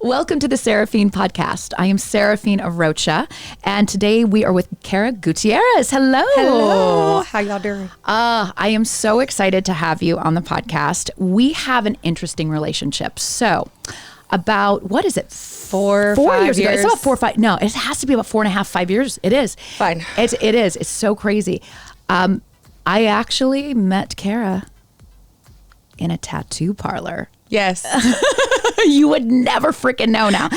Welcome to the Seraphine Podcast. I am Seraphine Arocha, and today we are with Kara Gutierrez. Hello. Hello. How y'all doing? I am so excited to have you on the podcast. We have an interesting relationship. So, about, what is it? 4 years ago. It's about 4 or 5. No, it has to be about 4.5, 5 years. It is. Fine. It is. It's so crazy. I actually met Kara in a tattoo parlor. Yes. You would never freaking know now.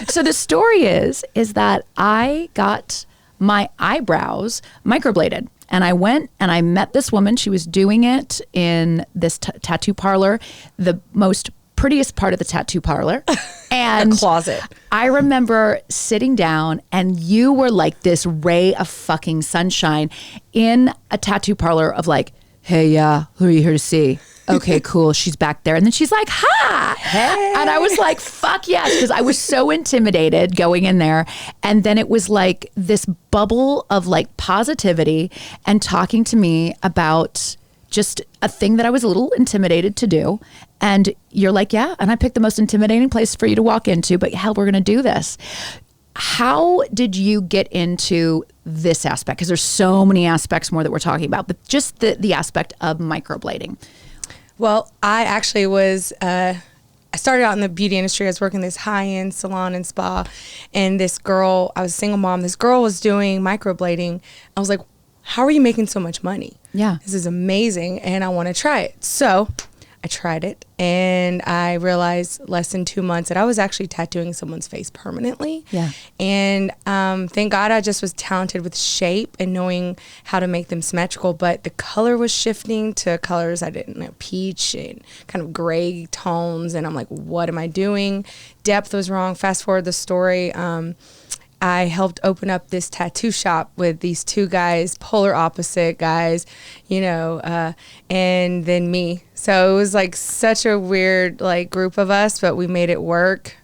So the story is that I got my eyebrows microbladed, and I went and I met this woman. She was doing it in this tattoo parlor, the most prettiest part of the tattoo parlor. And a closet. I remember sitting down, and you were like this ray of fucking sunshine in a tattoo parlor of like, hey, who are you here to see? Okay, cool. She's back there. And then she's like, hi. Hey. And I was like, fuck yes, because I was so intimidated going in there. And then it was like this bubble of like positivity and talking to me about just a thing that I was a little intimidated to do. And you're like, yeah. And I picked the most intimidating place for you to walk into, but hell, we're going to do this. How did you get into this aspect? Because there's so many aspects more that we're talking about, but just the aspect of microblading. Well, I actually was, I started out in the beauty industry. I was working this high-end salon and spa, and this girl, I was a single mom. This girl was doing microblading. I was like, how are you making so much money? Yeah. This is amazing, and I want to try it. So I tried it, and I realized less than 2 months that I was actually tattooing someone's face permanently. Yeah. And thank God I just was talented with shape and knowing how to make them symmetrical, but the color was shifting to colors I didn't know, peach and kind of gray tones, and I'm like, what am I doing? Depth was wrong. Fast forward the story. I helped open up this tattoo shop with these two guys, polar opposite guys, and then me. So it was like such a weird like group of us, but we made it work.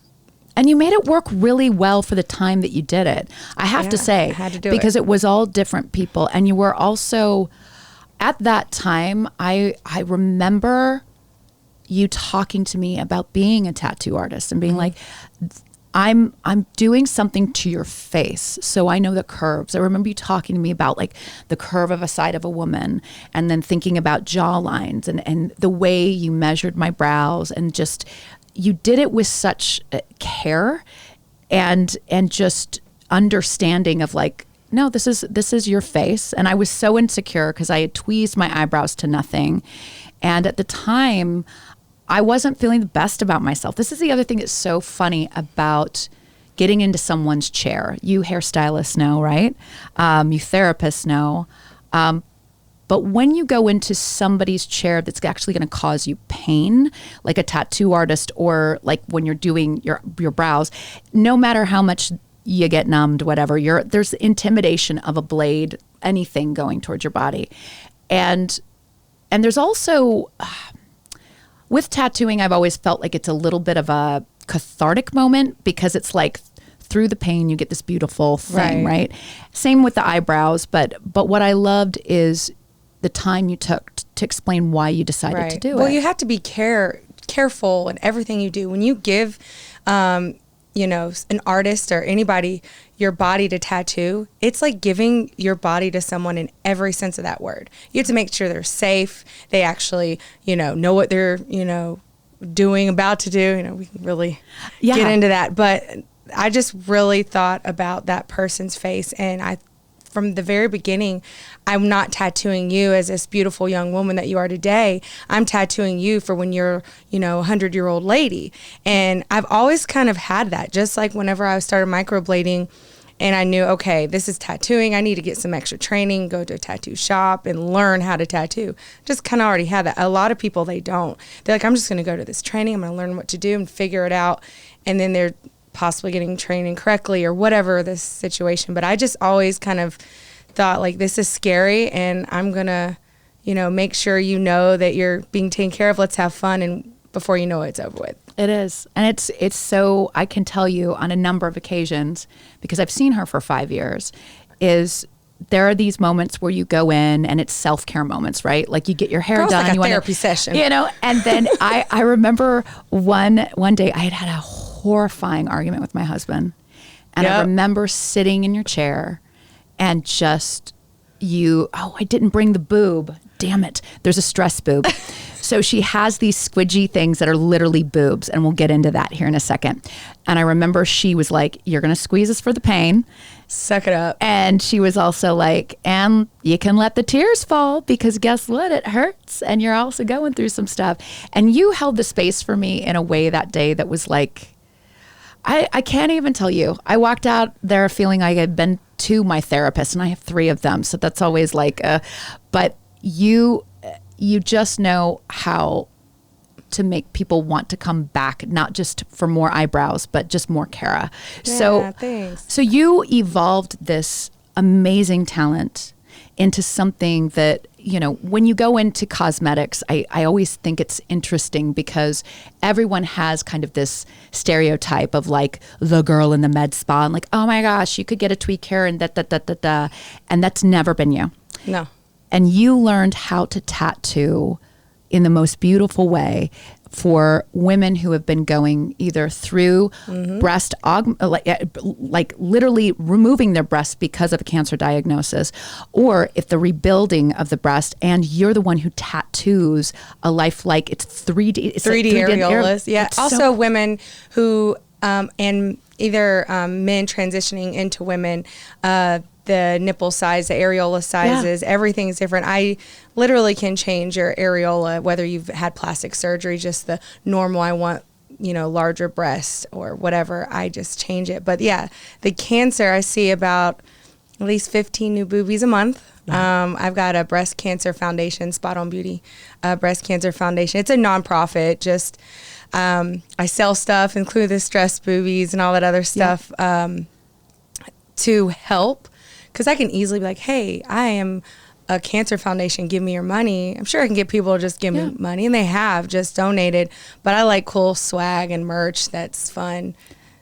And you made it work really well for the time that you did it. I have to say, I had to do because it was all different people. And you were also, at that time, I remember you talking to me about being a tattoo artist and being like, I'm doing something to your face, so I know the curves. I remember you talking to me about like the curve of a side of a woman, and then thinking about jaw lines and the way you measured my brows, and just you did it with such care and just understanding of like, no, this is your face. And I was so insecure because I had tweezed my eyebrows to nothing, and at the time I wasn't feeling the best about myself. This is the other thing that's so funny about getting into someone's chair. You hairstylists know, right? You therapists know. But when you go into somebody's chair that's actually going to cause you pain, like a tattoo artist, or like when you're doing your brows, no matter how much you get numbed, whatever, there's intimidation of a blade, anything going towards your body. And there's also... with tattooing, I've always felt like it's a little bit of a cathartic moment, because it's like through the pain, you get this beautiful thing, right? Same with the eyebrows. But what I loved is the time you took to explain why you decided to do it. Well, you have to be careful in everything you do. When you give, an artist or anybody your body to tattoo, it's like giving your body to someone in every sense of that word. You have to make sure they're safe. They actually, know what they're, doing, about to do. We can really get into that. But I just really thought about that person's face. And from the very beginning, I'm not tattooing you as this beautiful young woman that you are today. I'm tattooing you for when you're, a 100-year-old lady. And I've always kind of had that, just like whenever I started microblading and I knew, okay, this is tattooing. I need to get some extra training, go to a tattoo shop and learn how to tattoo. Just kind of already had that. A lot of people, they don't. They're like, I'm just going to go to this training. I'm going to learn what to do and figure it out. And then they're possibly getting trained incorrectly or whatever this situation. But I just always kind of thought like, this is scary, and I'm going to, make sure that you're being taken care of. Let's have fun. And before you know it, it's over with. It is. And it's so, I can tell you on a number of occasions, because I've seen her for 5 years, is there are these moments where you go in and it's self-care moments, right? Like you get your hair done. Like a you therapy session. And then I remember one day I had a horrifying argument with my husband. And I remember sitting in your chair and just I didn't bring the boob. Damn it. There's a stress boob. So she has these squidgy things that are literally boobs. And we'll get into that here in a second. And I remember she was like, you're going to squeeze us for the pain. Suck it up. And she was also like, and you can let the tears fall because guess what? It hurts. And you're also going through some stuff. And you held the space for me in a way that day that was like, I can't even tell you. I walked out there feeling like I'd been to my therapist, and I have 3 of them. So that's always like, but you just know how to make people want to come back, not just for more eyebrows, but just more Kara. Yeah, thanks. So you evolved this amazing talent into something that, you know, when you go into cosmetics, I always think it's interesting because everyone has kind of this stereotype of like the girl in the med spa and like, oh my gosh, you could get a tweak hair and da. And that's never been you. No. And you learned how to tattoo in the most beautiful way for women who have been going either through breast, like literally removing their breast because of a cancer diagnosis, or if the rebuilding of the breast, and you're the one who tattoos a lifelike, it's 3D. It's 3D areolas. Yeah. It's also women who, and either men transitioning into women, the nipple size, the areola sizes, everything is different. I literally can change your areola, whether you've had plastic surgery, just the normal, I want, you know, larger breasts or whatever. I just change it. But yeah, the cancer, I see about at least 15 new boobies a month. Yeah. I've got a breast cancer foundation, Spot On Beauty, breast cancer foundation. It's a nonprofit. Just I sell stuff, include the stress boobies and all that other stuff to help. Because I can easily be like, hey, I am a cancer foundation. Give me your money. I'm sure I can get people to just give me money. And they have just donated. But I like cool swag and merch that's fun.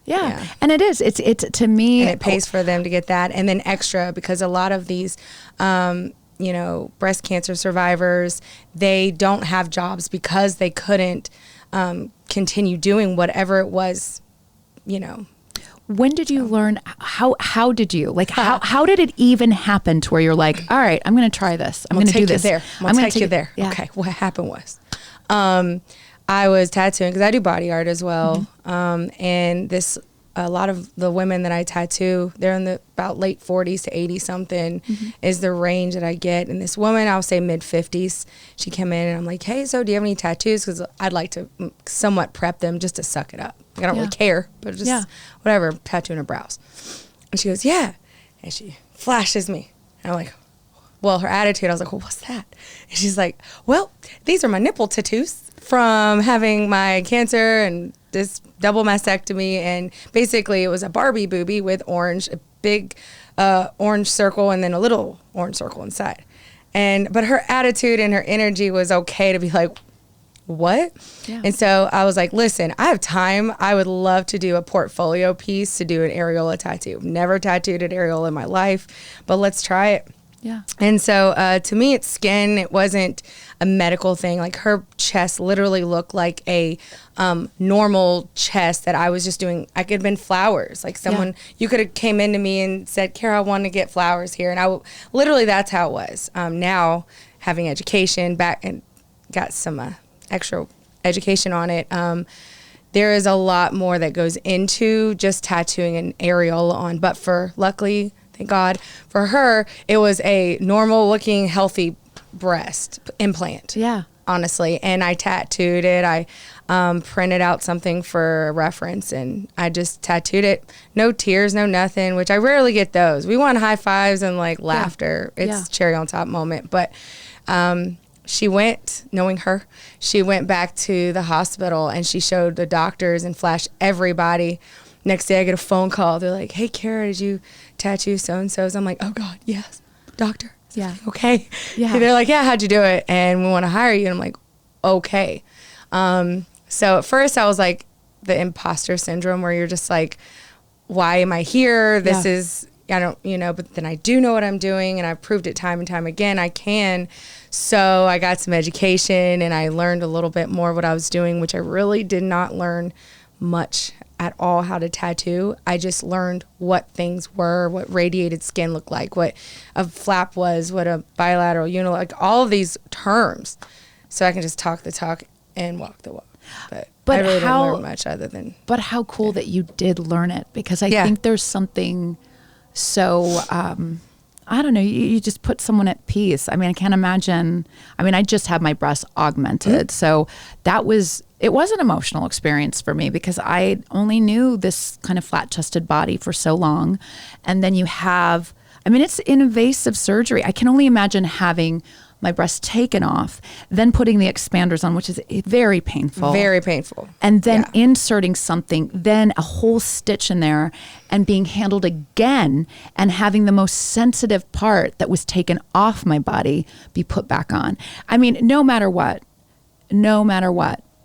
Yeah. And it is. It's to me. And it pays for them to get that. And then extra, because a lot of these, you know, breast cancer survivors, they don't have jobs because they couldn't continue doing whatever it was, you know. When did you learn, how did you, like, how did it even happen to where you're like, all right, I'm going to try this. I'm going to do this. I'm going to take you there. Yeah. Okay. What happened was, I was tattooing because I do body art as well. And a lot of the women that I tattoo, they're in the about late 40s to 80 something is the range that I get. And this woman, I'll say mid 50s, she came in and I'm like, hey, so do you have any tattoos? Because I'd like to somewhat prep them just to suck it up. I don't really care, but just whatever, tattooing her brows. And she goes, yeah. And she flashes me. And I'm like, well, her attitude, I was like, well, what's that? And she's like, well, these are my nipple tattoos from having my cancer and this double mastectomy. And basically it was a Barbie boobie with orange, a big orange circle and then a little orange circle inside. But her attitude and her energy was okay to be like, what? Yeah. And so I was like, listen, I have time. I would love to do a portfolio piece to do an areola tattoo. Never tattooed an areola in my life, but let's try it. Yeah. And so to me, it's skin. It wasn't a medical thing. Like her chest literally looked like a normal chest that I was just doing. I could have been flowers. Like someone, you could have came into me and said, Kara, I want to get flowers here. And literally that's how it was. Now having education back and got some extra education on it. There is a lot more that goes into just tattooing an areola on. But luckily, thank God, for her, it was a normal looking, healthy breast implant. Yeah. Honestly. And I tattooed it. I printed out something for reference and I just tattooed it. No tears, no nothing, which I rarely get those. We want high fives and like laughter. It's cherry on top moment. But she went, knowing her, she went back to the hospital and she showed the doctors and flashed everybody. Next day I get a phone call. They're like, hey, Kara, did you tattoo so-and-so's? I'm like, oh God, yes. Doctor. Yeah. Okay. Yeah. They're like, yeah, how'd you do it? And we want to hire you. And I'm like, okay. So at first I was like the imposter syndrome where you're just like, why am I here? This is, I don't, but then I do know what I'm doing and I've proved it time and time again. I can. So I got some education and I learned a little bit more what I was doing, which I really did not learn much at all how to tattoo. I just learned what things were, what radiated skin looked like, what a flap was, what a bilateral like all of these terms. So I can just talk the talk and walk the walk. But I really didn't learn much other than. But how cool that you did learn it, because I think there's something so, I don't know, you just put someone at peace. I mean, I can't imagine. I mean, I just had my breasts augmented. So it was an emotional experience for me, because I only knew this kind of flat-chested body for so long. And then you have, I mean, it's invasive surgery. I can only imagine having my breast taken off, then putting the expanders on, which is very painful. Very painful. And then inserting something, then a whole stitch in there, and being handled again, and having the most sensitive part that was taken off my body be put back on. I mean, no matter what,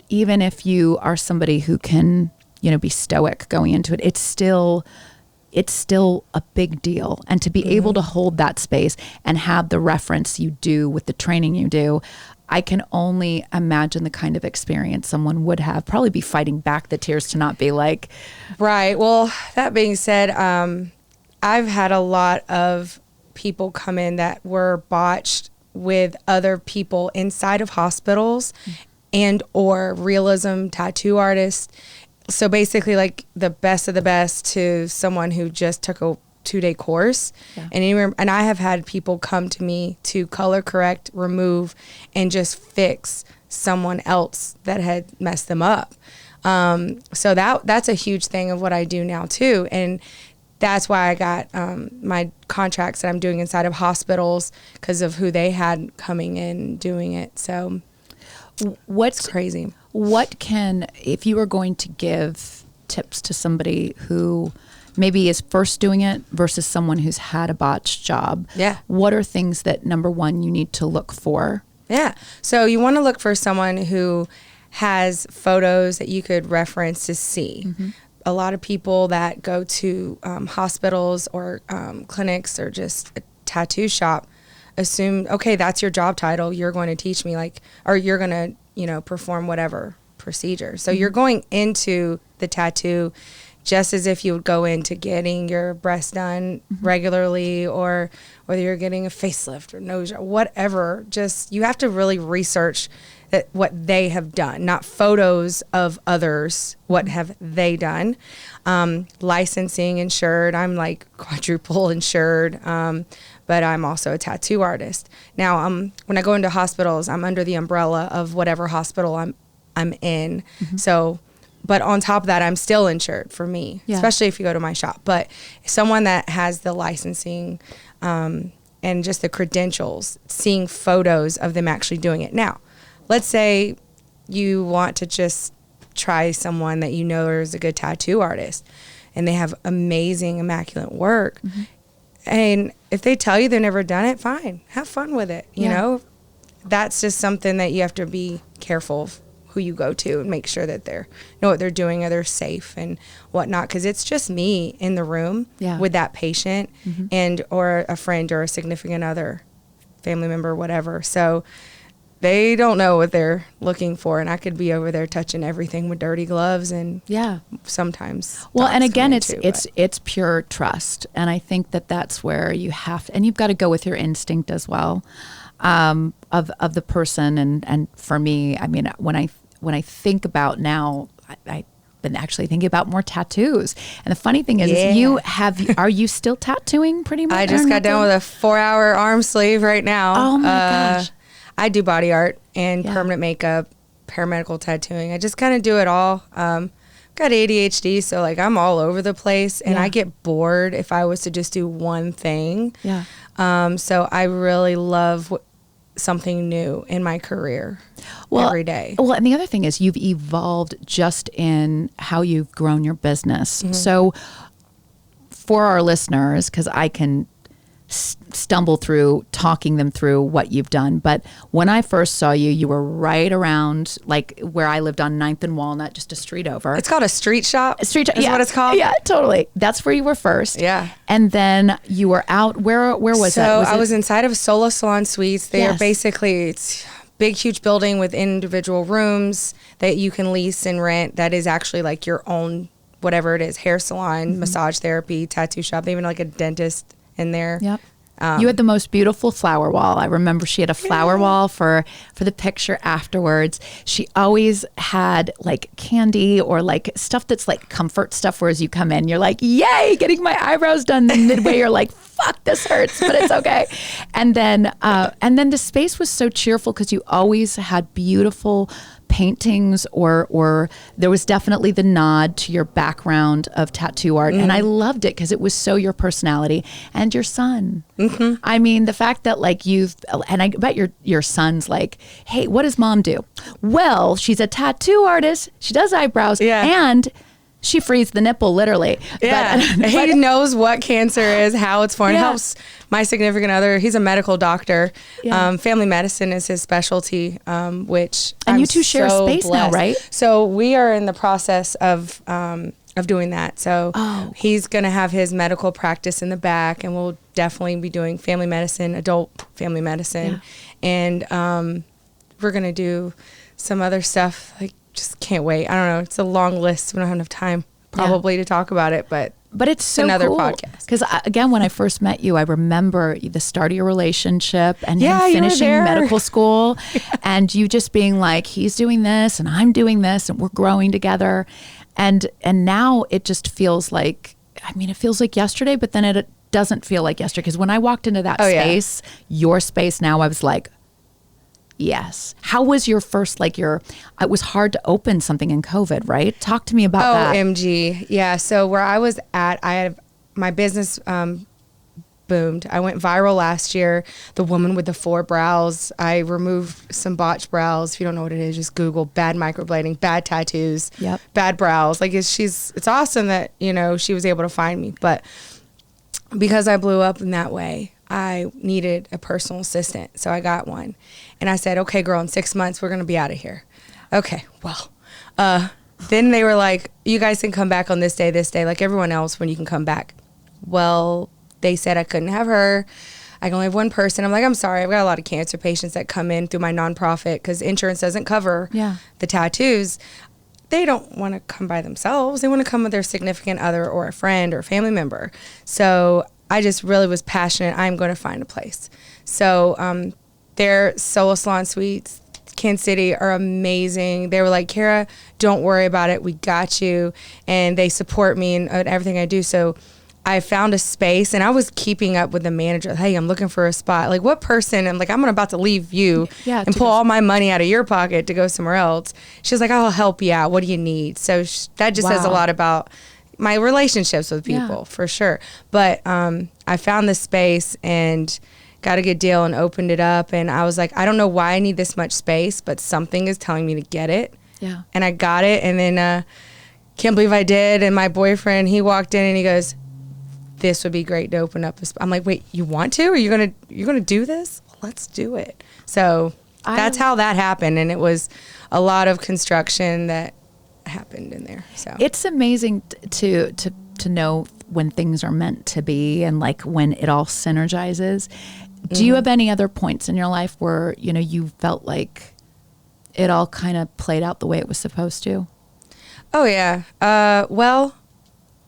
even if you are somebody who can, be stoic going into it, it's still a big deal. And to be able to hold that space and have the reference you do with the training you do, I can only imagine the kind of experience someone would have, probably be fighting back the tears to not be like. Right. Well, that being said, I've had a lot of people come in that were botched with other people inside of hospitals and or realism tattoo artists. So basically like the best of the best to someone who just took a 2-day course. Yeah. And I have had people come to me to color correct, remove, and just fix someone else that had messed them up. So that's a huge thing of what I do now too. And that's why I got my contracts that I'm doing inside of hospitals, because of who they had coming in doing it. So it's crazy. If you were going to give tips to somebody who maybe is first doing it versus someone who's had a botched job, what are things that, number one, you need to look for? Yeah. So you want to look for someone who has photos that you could reference to see. Mm-hmm. A lot of people that go to hospitals or clinics or just a tattoo shop assume, okay, that's your job title. You're going to teach me or you're going to, perform whatever procedure. So you're going into the tattoo just as if you would go into getting your breast done regularly, or whether you're getting a facelift or nose, or whatever. Just, you have to really research what they have done, not photos of others. What have they done? Licensing, insured. I'm like quadruple insured. But I'm also a tattoo artist. Now, when I go into hospitals, I'm under the umbrella of whatever hospital I'm in. Mm-hmm. So, but on top of that, I'm still insured for me, especially if you go to my shop. But someone that has the licensing and just the credentials, seeing photos of them actually doing it. Now, let's say you want to just try someone that you know is a good tattoo artist, and they have amazing, immaculate work. Mm-hmm. And if they tell you they've never done it, fine. Have fun with it. You know, that's just something that you have to be careful of who you go to, and make sure that they know what they're doing, or they're safe and whatnot. Because it's just me in the room with that patient and or a friend or a significant other, family member, whatever. So they don't know what they're looking for, and I could be over there touching everything with dirty gloves, and sometimes. Well, and again, it's pure trust, and I think that's where you have to, and you've got to go with your instinct as well, of the person. And for me, I mean, when I think about now, I've been actually thinking about more tattoos. And the funny thing is are you still tattooing pretty much? I just got done with a 4-hour arm sleeve right now. Oh my gosh. I do body art and permanent makeup, paramedical tattooing. I just kind of do it all. Got ADHD, so I'm all over the place, and I get bored if I was to just do one thing. Yeah. So I really love something new in my career every day. Well, and the other thing is you've evolved just in how you've grown your business. Mm-hmm. So for our listeners, because I can stumble through talking them through what you've done. But when I first saw you, you were right around where I lived on 9th and Walnut, just a street over. It's called a street shop. A street shop. Is what it's called? Yeah, totally. That's where you were first. Yeah. And then you were out. Where was that? I was inside of Solo Salon Suites. They are basically, it's big, huge building with individual rooms that you can lease and rent. That is actually your own whatever it is, hair salon, massage therapy, tattoo shop. They even like a dentist in there. Yep. You had the most beautiful flower wall. I remember she had a flower wall for the picture afterwards. She always had like candy or like stuff that's like comfort stuff, whereas you come in, you're like, yay, getting my eyebrows done. Then midway, you're like, fuck, this hurts, but it's okay. And then the space was so cheerful because you always had beautiful paintings or there was definitely the nod to your background of tattoo art. And I loved it because it was so your personality and your son. I mean, the fact that like and I bet your son's like, hey, what does mom do? Well, she's a tattoo artist. She does eyebrows and she frees the nipple, literally. Yeah. He knows what cancer is, how it's formed. Helps my significant other. He's a medical doctor. Family medicine is his specialty, which and you two share a space blessed. Now, right? So we are in the process of doing that. So he's going to have his medical practice in the back, and we'll definitely be doing family medicine, adult family medicine. And we're going to do some other stuff. Like, just can't wait. I don't know. It's a long list. We don't have enough time probably to talk about it, but it's so another cool. podcast. Because again, when I first met you, I remember the start of your relationship and him finishing medical school and you just being like, he's doing this and I'm doing this and we're growing together. And now it just feels like, I mean, it feels like yesterday, but then it doesn't feel like yesterday. Because when I walked into that space, your space now, I was like, yes. How was your first, it was hard to open something in COVID, right? Talk to me about that. OMG. Yeah. So where I was at, my business boomed. I went viral last year. The woman with the 4 brows. I removed some botched brows. If you don't know what it is, just Google bad microblading, bad tattoos, bad brows. Like it's awesome that, she was able to find me. But because I blew up in that way, I needed a personal assistant. So I got one. And I said, okay, girl, in 6 months, we're going to be out of here. Okay, well, then they were like, you guys can come back on this day, like everyone else when you can come back. Well, they said I couldn't have her. I can only have one person. I'm like, I'm sorry. I've got a lot of cancer patients that come in through my nonprofit because insurance doesn't cover the tattoos. They don't want to come by themselves. They want to come with their significant other or a friend or a family member. So I just really was passionate. I'm going to find a place. So their Soul Salon Suites, Kansas City, are amazing. They were like, Kara, don't worry about it. We got you. And they support me in everything I do. So I found a space, and I was keeping up with the manager. Hey, I'm looking for a spot. Like, what person? I'm like, I'm about to leave you and pull all my money out of your pocket to go somewhere else. She's like, I'll help you out. What do you need? So that just says a lot about my relationships with people, for sure. But I found this space and got a good deal and opened it up. And I was like, I don't know why I need this much space, but something is telling me to get it. Yeah. And I got it. And then can't believe I did. And my boyfriend, he walked in and he goes, this would be great to open up. I'm like, wait, you want to? Are you gonna do this? Let's do it. So that's how that happened. And it was a lot of construction that happened in there. So it's amazing to know when things are meant to be and like when it all synergizes. Do you have any other points in your life where you felt like it all kind of played out the way it was supposed to? Oh yeah. Well,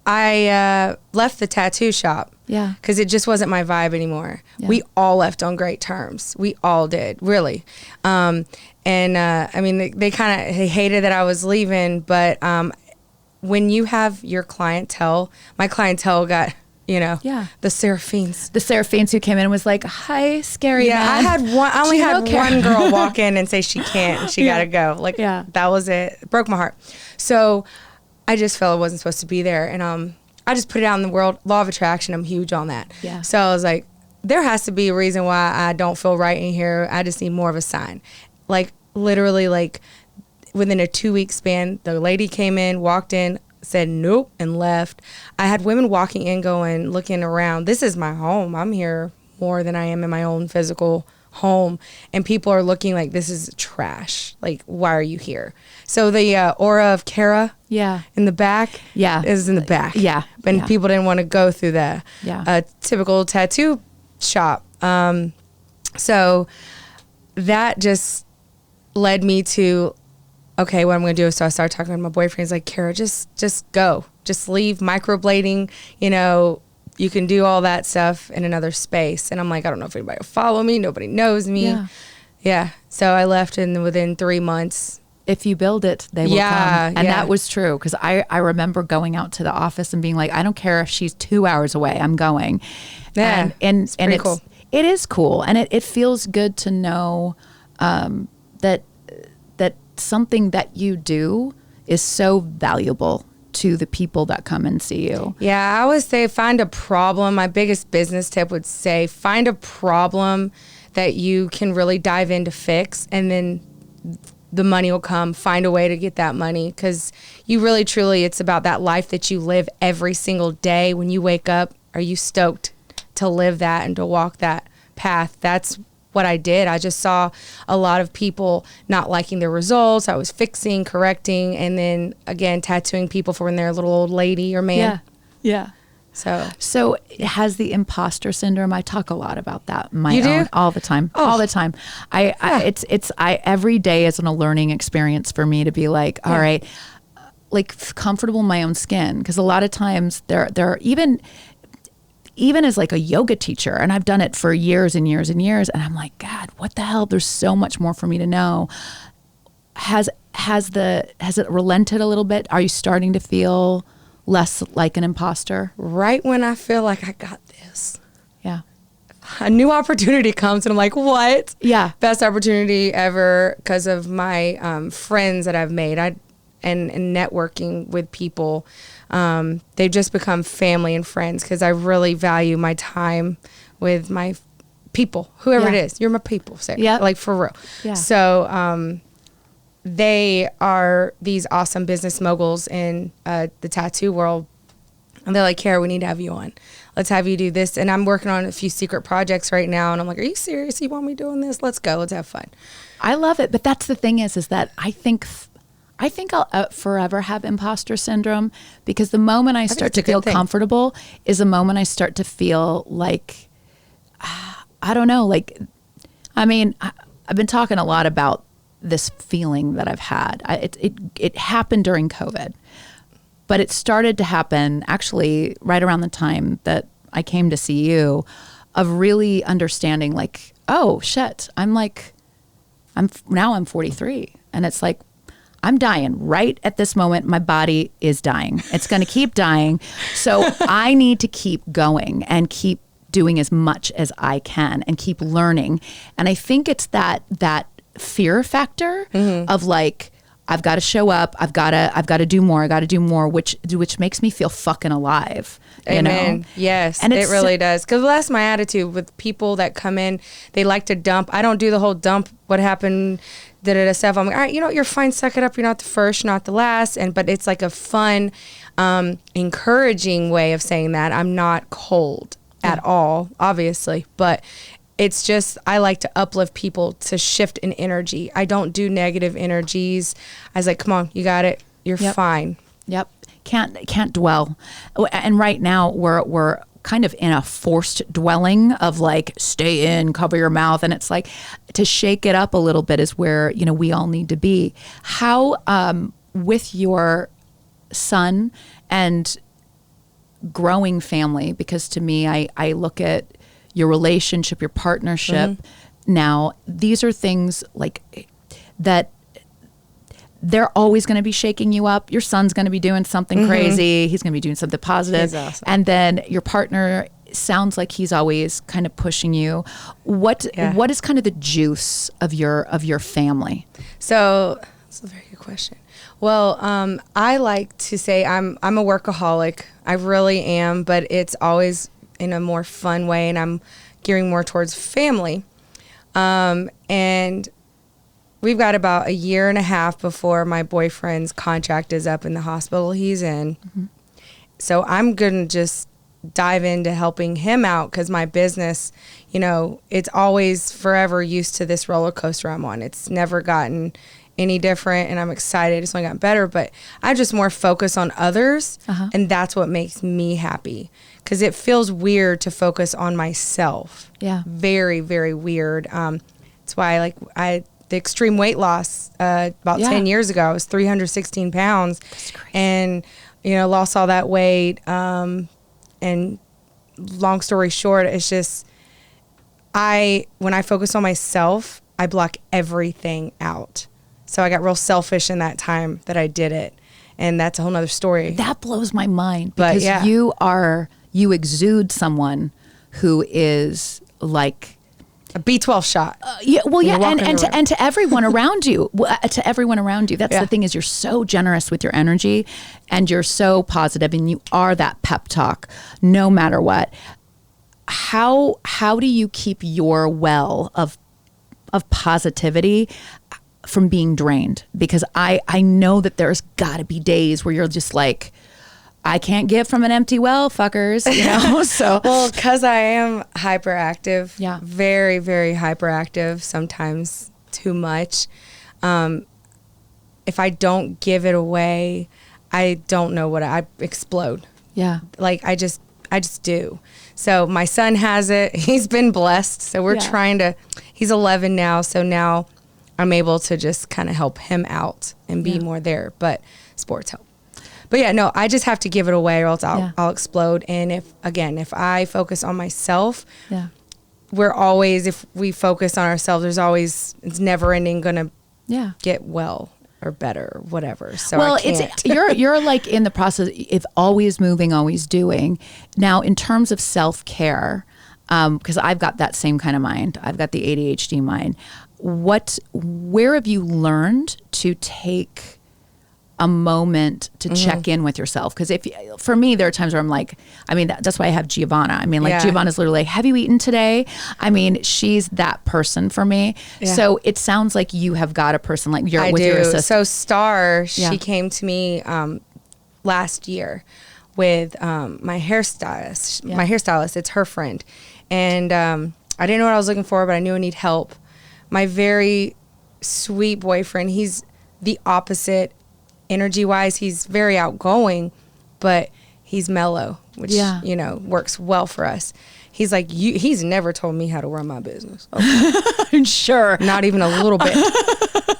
I left the tattoo shop. Yeah. Because it just wasn't my vibe anymore. Yeah. We all left on great terms. We all did, really. I mean, they kind of hated that I was leaving, but when you have your clientele, my clientele got, the Seraphines. The Seraphines who came in and was like, hi, scary man. I only had one girl walk in and say she can't and she got to go. Like, that was it. It broke my heart. So I just felt I wasn't supposed to be there. And I just put it out in the world. Law of attraction, I'm huge on that. Yeah. So I was like, there has to be a reason why I don't feel right in here. I just need more of a sign. Like, literally, like, within a 2-week span, the lady came in, walked in, said nope, and left. I had women walking in going, looking around. This is my home. I'm here more than I am in my own physical home. And people are looking like, this is trash. Like, why are you here? So the aura of Kara in the back is in the back. Yeah. And people didn't want to go through the typical tattoo shop. So that just led me to, okay, what I'm going to do. So I started talking to my boyfriend. He's like, Kara, just go. just leave microblading, you know, you can do all that stuff in another space. And I'm like, I don't know if anybody will follow me. Nobody knows me. Yeah. So I left, and within 3 months. If you build it, they will come. And that was true. Because I remember going out to the office and being like, I don't care if she's 2 hours away, I'm going. Yeah. And it's cool. It is cool. And it feels good to know that something that you do is so valuable to the people that come and see you. Yeah, I always say find a problem. My biggest business tip would say find a problem that you can really dive in to fix, and then the money will come. Find a way to get that money, because you really, truly, it's about that life that you live every single day. When you wake up, are you stoked to live that and to walk that path? That's what I did. I just saw a lot of people not liking their results. I was fixing, correcting, and then again, tattooing people for when they're a little old lady or man. Yeah. So has the imposter syndrome. I talk a lot about that. You do? All the time. All the time. I every day is a learning experience for me to be like, all right, like comfortable in my own skin. Because a lot of times there are even as like a yoga teacher, and I've done it for years and years and years, and I'm like, God, what the hell? There's so much more for me to know. Has it relented a little bit? Are you starting to feel less like an imposter? Right when I feel like I got this. Yeah. A new opportunity comes, and I'm like, what? Yeah. Best opportunity ever, because of my friends that I've made. And networking with people. They've just become family and friends, because I really value my time with my people, whoever it is. You're my people, Sarah. Yeah. Like, for real. Yeah. So they are these awesome business moguls in the tattoo world. And they're like, Kara, we need to have you on. Let's have you do this. And I'm working on a few secret projects right now. And I'm like, are you serious? You want me doing this? Let's go. Let's have fun. I love it. But that's the thing is that I think I'll forever have imposter syndrome, because the moment I start to feel comfortable is the moment I start to feel like, I don't know, like, I mean, I've been talking a lot about this feeling that I've had. It happened during COVID, but it started to happen actually right around the time that I came to see you, of really understanding like, oh shit, I'm 43, and it's like, I'm dying right at this moment. My body is dying. It's going to keep dying. So I need to keep going and keep doing as much as I can and keep learning. And I think it's that fear factor of like, I've got to show up. I've got to do more. I got to do more, which makes me feel fucking alive. Amen. You know? Yes, and it really does. Because that's my attitude with people that come in. They like to dump. I don't do the whole dump. What happened? Stuff. I'm like, all right, you know what? You're fine. Suck it up. You're not the first. You're not the last. But it's like a fun, encouraging way of saying that. I'm not cold at all, obviously, but it's just, I like to uplift people to shift in energy. I don't do negative energies. I was like, come on, you got it. You're fine. Yep. Can't dwell. And right now we're kind of in a forced dwelling of like, stay in, cover your mouth. And it's like, to shake it up a little bit is where, we all need to be. How, with your son and growing family, because to me, I look at your relationship, your partnership. Now, these are things like that they're always going to be shaking you up. Your son's going to be doing something crazy. He's going to be doing something positive. He's awesome. And then your partner sounds like he's always kind of pushing you. What is kind of the juice of your family? So that's a very good question. Well, I like to say I'm a workaholic. I really am, but it's always in a more fun way, and I'm gearing more towards family. And we've got about a year and a half before my boyfriend's contract is up in the hospital he's in. So I'm going to just dive into helping him out, because my business, it's always forever used to this roller coaster I'm on. It's never gotten any different, and I'm excited. It's only gotten better, but I just more focus on others, and that's what makes me happy, because it feels weird to focus on myself. Yeah. Very, very weird. That's why the extreme weight loss about 10 years ago, I was 316 pounds. That's crazy. And lost all that weight. And long story short, it's just, when I focus on myself, I block everything out. So I got real selfish in that time that I did it. And that's a whole nother story. That blows my mind because you exude someone who is like a B12 shot. And to everyone around you, that's the thing, is you're so generous with your energy and you're so positive and you are that pep talk no matter what. How do you keep your well of positivity from being drained? Because I know that there's got to be days where you're just like, I can't give from an empty well, fuckers, so. Well, because I am hyperactive, yeah, very, very hyperactive, sometimes too much. If I don't give it away, I don't know I explode. Yeah. Like I just do. So my son has it. He's been blessed. So we're trying to, he's 11 now. So now I'm able to just kind of help him out and be more there, but sports help. But yeah, no, I just have to give it away or else I'll explode. And if I focus on myself, if we focus on ourselves, it's never ending going to get well or better or whatever. So you're like in the process of always moving, always doing. Now, in terms of self-care, because I've got that same kind of mind, I've got the ADHD mind. Where have you learned to take a moment to check in with yourself? Because for me, there are times where I'm like, that's why I have Giovanna. Giovanna's literally like, have you eaten today? She's that person for me. Yeah. So it sounds like you have got a person like your assistant. So Star, she came to me last year with my hairstylist. Yeah. My hairstylist, it's her friend. And I didn't know what I was looking for, but I knew I need help. My very sweet boyfriend, he's the opposite energy-wise. He's very outgoing, but he's mellow, which, works well for us. He's like, he's never told me how to run my business. Okay. Sure. Not even a little bit.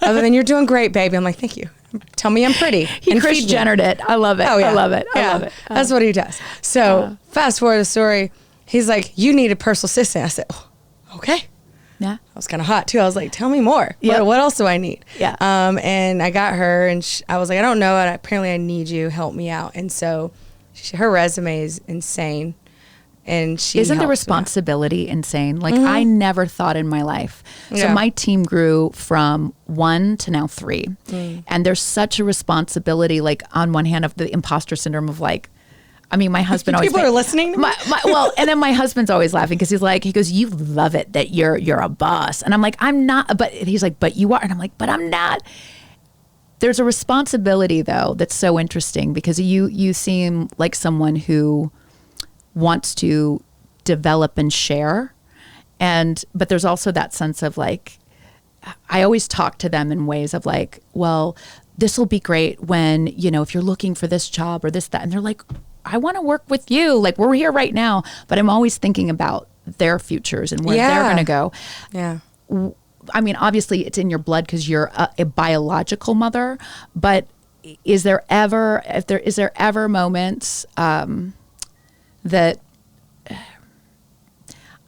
Other than, you're doing great, baby. I'm like, thank you. Tell me I'm pretty. He Chris Jennered it. I love it. Oh, yeah. I love it. I love it. That's what he does. So fast forward the story. He's like, you need a personal assistant. I said, oh, okay. Yeah. I was kind of hot too. I was like, tell me more. Yeah. What else do I need? Yeah. And I got her and I was like, I don't know. And apparently I need you. Help me out. And so her resume is insane. And isn't the responsibility insane? Like I never thought in my life. So my team grew from 1 to now 3. And there's such a responsibility, like on one hand of the imposter syndrome of like, my husband always... People are listening to me? And then my husband's always laughing because he goes, you love it that you're a boss. And I'm like, I'm not, but he's like, but you are. And I'm like, but I'm not. There's a responsibility though that's so interesting because you seem like someone who wants to develop and share. But there's also that sense of like, I always talk to them in ways of like, well, this will be great when, if you're looking for this job or this, that, and they're like, I want to work with you. Like we're here right now, but I'm always thinking about their futures and where they're going to go. Yeah. Obviously it's in your blood because you're a biological mother, but is there ever moments that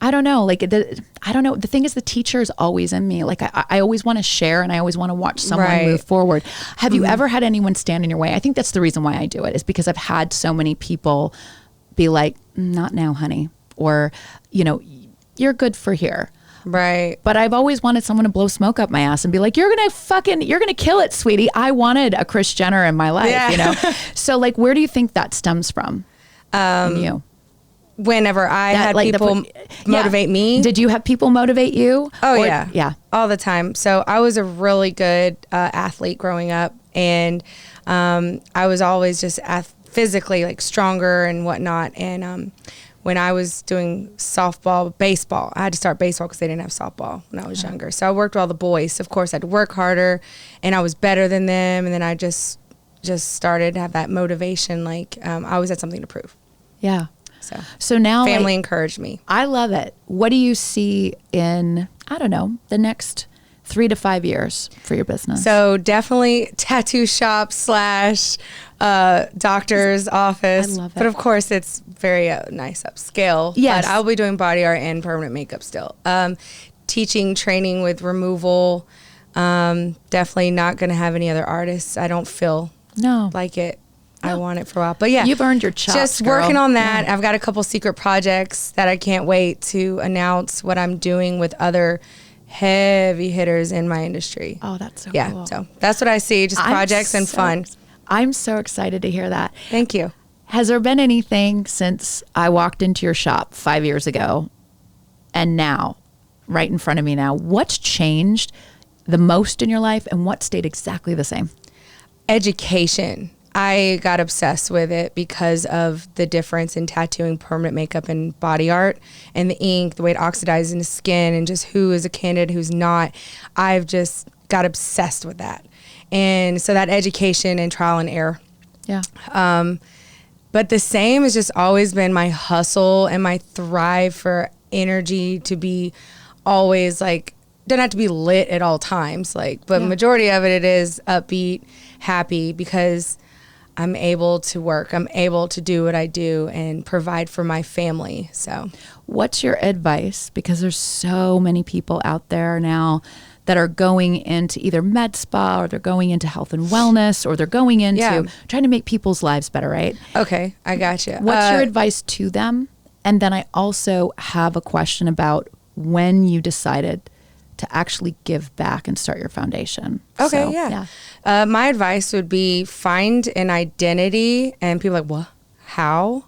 I don't know, like I don't know. The thing is, the teacher is always in me. Like I always want to share and I always want to watch someone move forward. Have you ever had anyone stand in your way? I think that's the reason why I do it, is because I've had so many people be like, not now, honey, or, you're good for here. Right. But I've always wanted someone to blow smoke up my ass and be like, you're going to kill it, sweetie. I wanted a Kris Jenner in my life, So like, where do you think that stems from in you? Whenever I had people motivate me. Did you have people motivate you? Oh, yeah. Yeah. All the time. So I was a really good athlete growing up. And I was always just physically like stronger and whatnot. And when I was doing baseball, I had to start baseball because they didn't have softball when I was younger. So I worked with all the boys. So of course, I had to work harder. And I was better than them. And then I just started to have that motivation. Like I always had something to prove. Yeah. So now family encouraged me. I love it. What do you see in, I don't know, the next 3 to 5 years for your business? So definitely tattoo shop / doctor's office. I love it. But of course, it's very nice upscale. Yes. But I'll be doing body art and permanent makeup still. Teaching, training with removal. Definitely not going to have any other artists. I don't feel like it. I want it for a while. But yeah. You've earned your chops, just girl. working on that. Yeah. I've got a couple secret projects that I can't wait to announce what I'm doing with other heavy hitters in my industry. Oh, that's so yeah, cool. so that's what I see, just projects and fun. I'm so excited to hear that. Thank you. Has there been anything since I walked into your shop 5 years ago and now, right in front of me now, what's changed the most in your life and what stayed exactly the same? Education. I got obsessed with it because of the difference in tattooing, permanent makeup, and body art, and the ink, the way it oxidizes in the skin, and just who is a candidate, who's not. I've just got obsessed with that. And so that education and trial and error. Yeah. But the same has just always been my hustle and my thrive for energy to be always like, doesn't have to be lit at all times, but majority of it is upbeat, happy, because I'm able to work. I'm able to do what I do and provide for my family. So what's your advice? Because there's so many people out there now that are going into either med spa, or they're going into health and wellness, or they're going into trying to make people's lives better, right? Okay, I got you. What's your advice to them? And then I also have a question about when you decided to actually give back and start your foundation. Okay, So, yeah. My advice would be find an identity, and people are like, what? How?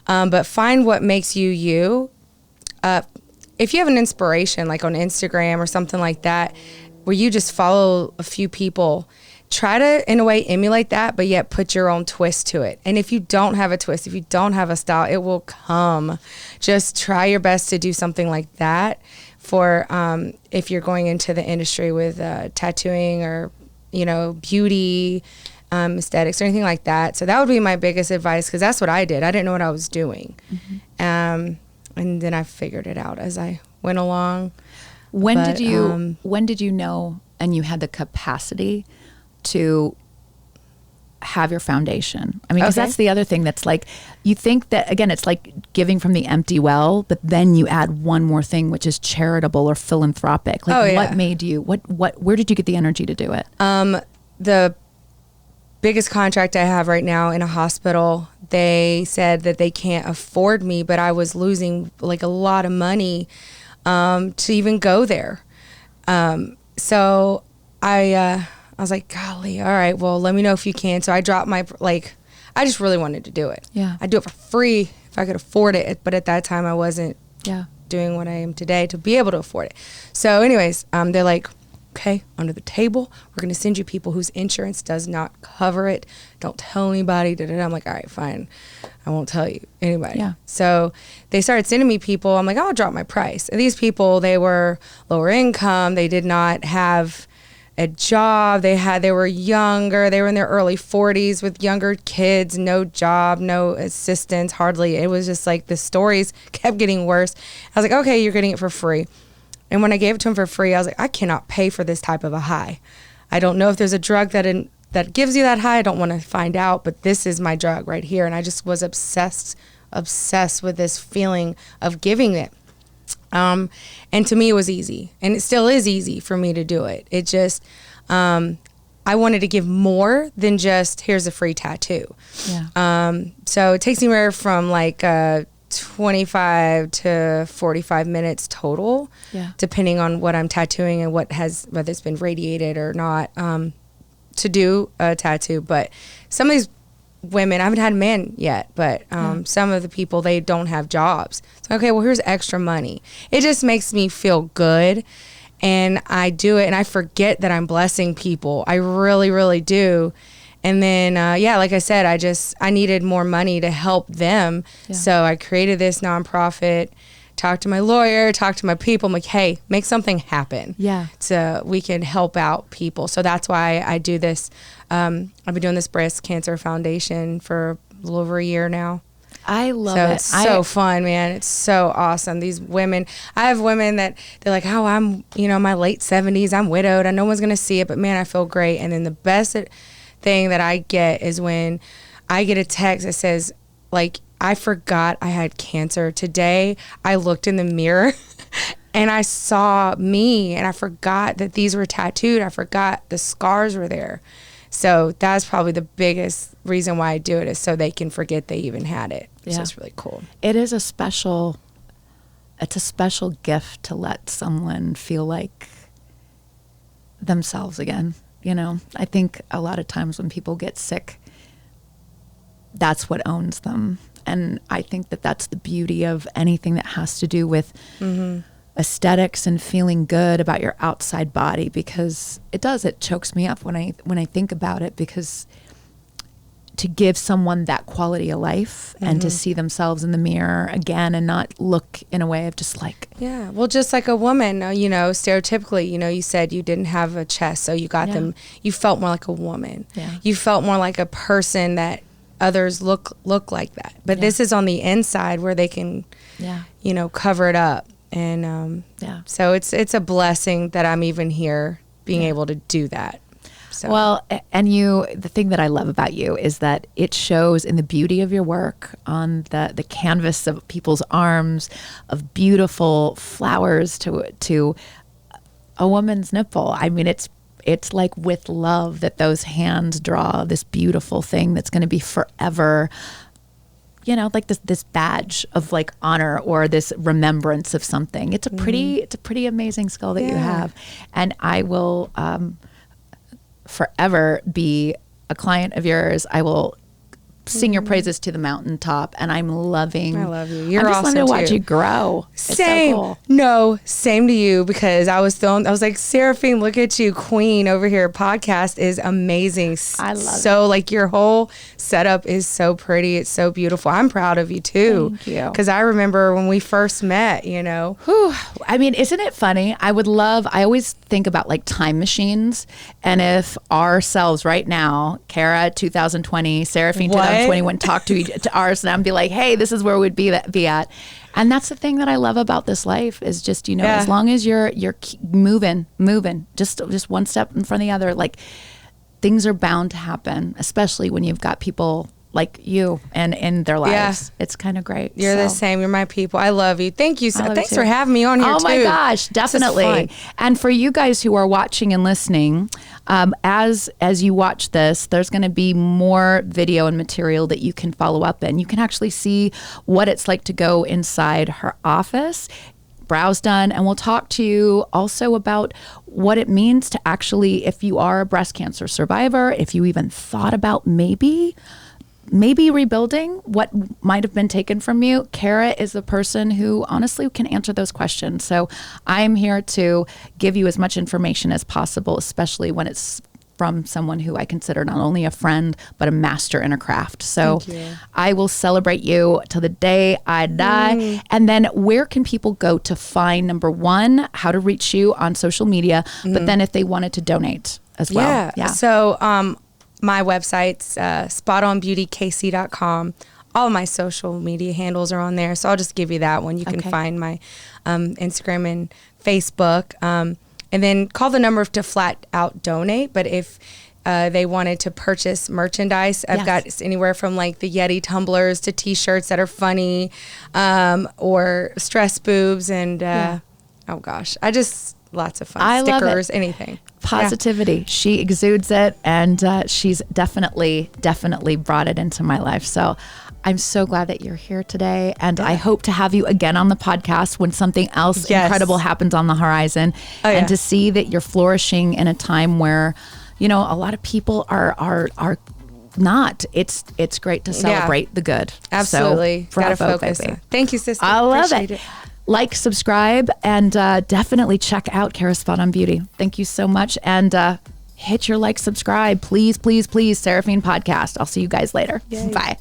But find what makes you you. If you have an inspiration, like on Instagram or something like that, where you just follow a few people, try to, in a way, emulate that, but yet put your own twist to it. And if you don't have a twist, if you don't have a style, it will come. Just try your best to do something like that for if you're going into the industry with tattooing or, beauty, aesthetics or anything like that. So that would be my biggest advice, because that's what I did. I didn't know what I was doing. Mm-hmm. And then I figured it out as I went along. When did you know and you had the capacity to have your foundation? I mean, because that's the other thing that's like, you think that, again, it's like giving from the empty well, but then you add one more thing, which is charitable or philanthropic. Like, what made you, where did you get the energy to do it? The biggest contract I have right now in a hospital, they said that they can't afford me, but I was losing like a lot of money to even go there. So I was like, golly, all right, well, let me know if you can. So I dropped my, I just really wanted to do it. Yeah. I'd do it for free if I could afford it. But at that time, I wasn't doing what I am today to be able to afford it. So anyways, they're like, okay, under the table, we're going to send you people whose insurance does not cover it. Don't tell anybody. I'm like, all right, fine. I won't tell you anybody. Yeah. So they started sending me people. I'm like, I'll drop my price. And these people, they were lower income. They did not have a job. They were younger. They were in their early 40s with younger kids, no job, no assistance, hardly. It was just like the stories kept getting worse. I was like, okay, you're getting it for free. And when I gave it to him for free, I was like, I cannot pay for this type of a high. I don't know if there's a drug that gives you that high. I don't want to find out, but this is my drug right here. And I just was obsessed with this feeling of giving it. And to me, it was easy. And it still is easy for me to do it. It just, I wanted to give more than just, here's a free tattoo. Yeah. So it takes anywhere from 25 to 45 minutes total, depending on what I'm tattooing and whether it's been radiated or not, to do a tattoo. But some of these women, I haven't had men yet, but some of the people, they don't have jobs. So, okay, well, here's extra money. It just makes me feel good. And I do it and I forget that I'm blessing people. I really, really do. And then, like I said, I needed more money to help them. Yeah. So I created this nonprofit, talked to my lawyer, talked to my people. I'm like, hey, make something happen. Yeah. So we can help out people. So that's why I do this. I've been doing this breast cancer foundation for a little over a year now. I love so it. it's so fun, man. It's so awesome. These women, I have women that they're like, oh, I'm, my late 70s. I'm widowed. No one's going to see it, but man, I feel great. And then the best thing that I get is when I get a text that says, like, I forgot I had cancer. Today, I looked in the mirror and I saw me and I forgot that these were tattooed. I forgot the scars were there. So that's probably the biggest reason why I do it, is so they can forget they even had it. Yeah. So it's really cool. It is it's a special gift to let someone feel like themselves again. I think a lot of times when people get sick, that's what owns them. And I think that that's the beauty of anything that has to do with aesthetics and feeling good about your outside body, because it chokes me up when I think about it, because to give someone that quality of life and to see themselves in the mirror again and not look in a way of just like, yeah, well, just like a woman, stereotypically, you said you didn't have a chest, so you got them, you felt more like a woman. Yeah. You felt more like a person that others look like that. But this is on the inside where they can, cover it up. And so it's a blessing that I'm even here being able to do that. So. Well, and the thing that I love about you is that it shows in the beauty of your work on the canvas of people's arms, of beautiful flowers to a woman's nipple. I mean, it's like with love that those hands draw this beautiful thing that's going to be forever, like this badge of like honor or this remembrance of something. It's a pretty amazing skill that you have. And I will forever be a client of yours. I will sing your praises to the mountaintop, and I'm loving. I love you. You're I'm just awesome loving to watch too. you grow. Same. It's so cool. No, same to you, because I was like, Seraphine, look at you, queen over here. Podcast is amazing. I love it. So like your whole setup is so pretty. It's so beautiful. I'm proud of you too. Thank you. Because I remember when we first met, Whew. I mean, isn't it funny? I always think about like time machines, and if ourselves right now, Kara 2020, Seraphine 2021, talk to ours, and I'd be like, hey, this is where we'd be at. And that's the thing that I love about this life is just, as long as you're moving, just one step in front of the other, like things are bound to happen, especially when you've got people like you and in their lives. It's kind of great. You're the same. You're my people. I love you. Thank you. Thanks for having me on here too. Oh my gosh, definitely. And for you guys who are watching and listening, as you watch this, there's going to be more video and material that you can follow up in. You can actually see what it's like to go inside her office, brows done, and we'll talk to you also about what it means to actually, if you are a breast cancer survivor, if you even thought about maybe rebuilding what might have been taken from you. Kara is the person who honestly can answer those questions. So I'm here to give you as much information as possible, especially when it's from someone who I consider not only a friend, but a master in a craft. So I will celebrate you till the day I die. And then where can people go to find, number one, how to reach you on social media, but then if they wanted to donate as well? Yeah. So, my website's spotonbeautykc.com. All of my social media handles are on there, so I'll just give you that one. You can find my Instagram and Facebook. And then call the number to flat out donate. But if they wanted to purchase merchandise, I've got anywhere from like the Yeti tumblers to T-shirts that are funny, or stress boobs, and oh gosh, lots of fun. Stickers, anything. Positivity. She exudes it, and she's definitely brought it into my life. So I'm so glad that you're here today, and I hope to have you again on the podcast when something else incredible happens on the horizon, and to see that you're flourishing in a time where, a lot of people are not. It's great to celebrate the good. Absolutely. So, gotta focus. Thank you, sister. I love it. Like, subscribe, and definitely check out Kara Spot on Beauty. Thank you so much. And hit your like, subscribe. Please, please, please, Seraphine Podcast. I'll see you guys later. Yay. Bye.